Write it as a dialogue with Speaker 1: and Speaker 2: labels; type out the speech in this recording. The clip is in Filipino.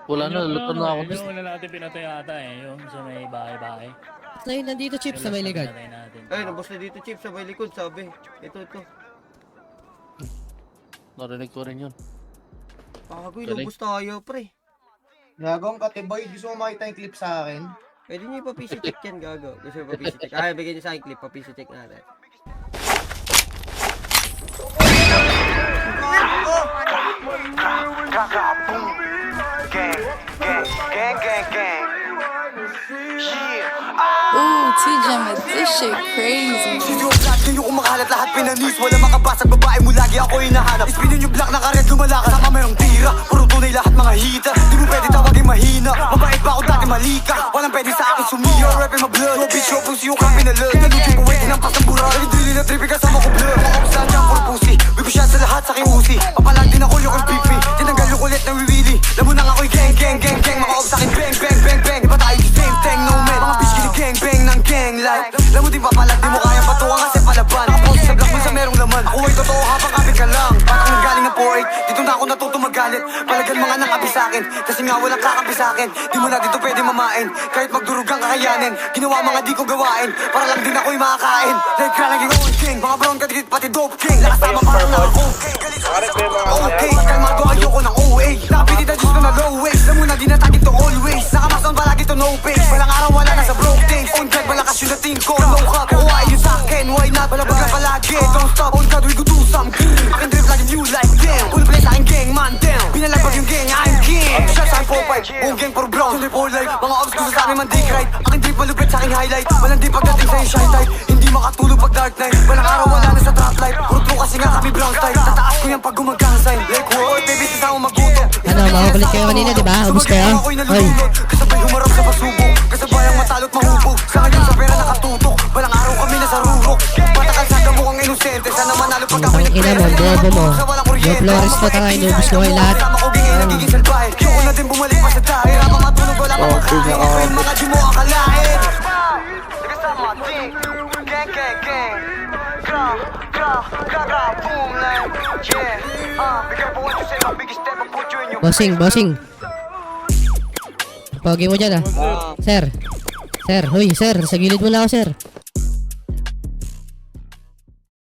Speaker 1: Wala na, luto na ako.
Speaker 2: Yung una natin pinatay ata yung sa may bahay-bahay.
Speaker 3: Ay, nandito Chips sa may likod.
Speaker 4: Ay, nabos na dito, Chief, sa may likod, sabi. Ito.
Speaker 1: Narinig ko rin yun.
Speaker 4: Bago, ilubos tayo, pre.
Speaker 5: Gagawang katiboy, gusto mo makita yung clip sa akin?
Speaker 4: Pwede nyo ipapisi check yan, gago. Gusto mo papisi check? Ay, bigyan nyo sa akin clip, papisi check natin.
Speaker 6: Ooh, TJ, this shit crazy.
Speaker 7: Studio vlog, ngayon kumakalat lahat pinanis. Wala makabasag, babae mo lagi ako hinahanap. Ispinin yung black na karet, lumalakas. Sama mayroong tira, puro tunay lahat mga hita. Di mo pwede tawagin mahina, mabait pa ako dati malika. Walang pwede sa akin sumiyo, rapping my blood. No bitch, yo, pussy yung kang pinalad. Nalutin ko, wait, hinampas ng bura. Nagdili na trippy kasama ko blur. Mga kapsaan dyan, puro pussy. Bigo siya sa lahat sa aking usi. Papalag din ako yung kang beef me. Tinanggal yung kulit na wiwili. Lamunang ako'y gang. Mga ops sa akin bang. Iba tayo yung same thing, no man. Mga bitch, gini gang ng gang life. Lamu din papalag, di mo kaya patuwa kasi palaban. Nakapost sa block mo sa merong laman. Ako ay totoo habang kapit ka lang. Parang nanggaling ng 4-8. Dito na ako natuto magalit. Palagan mga nakapi sa'kin. Kasi nga walang kakampi sa'kin. Di mo na dito pwede mamain. Kahit magdurugang kakayanin. Ginawa mga di ko gawain. Para lang din ako'y makakain. Like ka lang yung old king. Mga brown kadikit pati dope king. Lakas tama parang naka-okay. Galit sa okay. Kalmado ayoko ng OA. Napitita Diyos ko na low waist. Alam mo na di natagin to always. Nakamason palagi to no face. Walang araw wala na sa broke days. On God malakas yung dating ko. No cup. Kuha yun sa'kin. Why not? Balabag na palagi. Don't stop. On God we go do something. Akin drip lagi new life. Damn. Full play sa'kin gang man. Damn. Binalagpag yung gang. I'm king. Shots sa'kin 4-5. Buong gang puro brown. Sunday for life. Mga obs gusto sa'kin man dick right. Akin drip malupit sa'king highlight. Walang di pagdating sa'yo shy type. Hindi makatulog pag dark night. Walang araw wala na sa trap life. Puro true kasi nga kami brown style. Tataas ko yan pag gumagasay. Like what? Baby sasama magutom.
Speaker 3: Ano, makakulit kayo kanina, di ba? Ubus kayo? Ay.
Speaker 7: Kasabay humarap sa pasubok. Kasabay ang matalo't mahubog. Sa ngayon sa pera nakatutok. Walang araw kami nasa rurok. Patakal sa damo ang inosente. Sana manalo pag ako
Speaker 3: Ang ina mo, bobo mo. Yo, Flores na tanga, inubos ko kayo lahat.
Speaker 7: Kasama ko gingin, nagiging salbahe. Yung na din bumalik pa sa tayo. Hirapang matulog, wala kang makain. Ito yung mga di mo akalain. Kasama, ting. Gang. Gra, boom, like, yeah. Bigyan po what you say, my biggest step, I put you in your
Speaker 3: Bossing. Pogi mo dyan ah. Sir. Huy, sir. Sa gilid mo na ako, sir.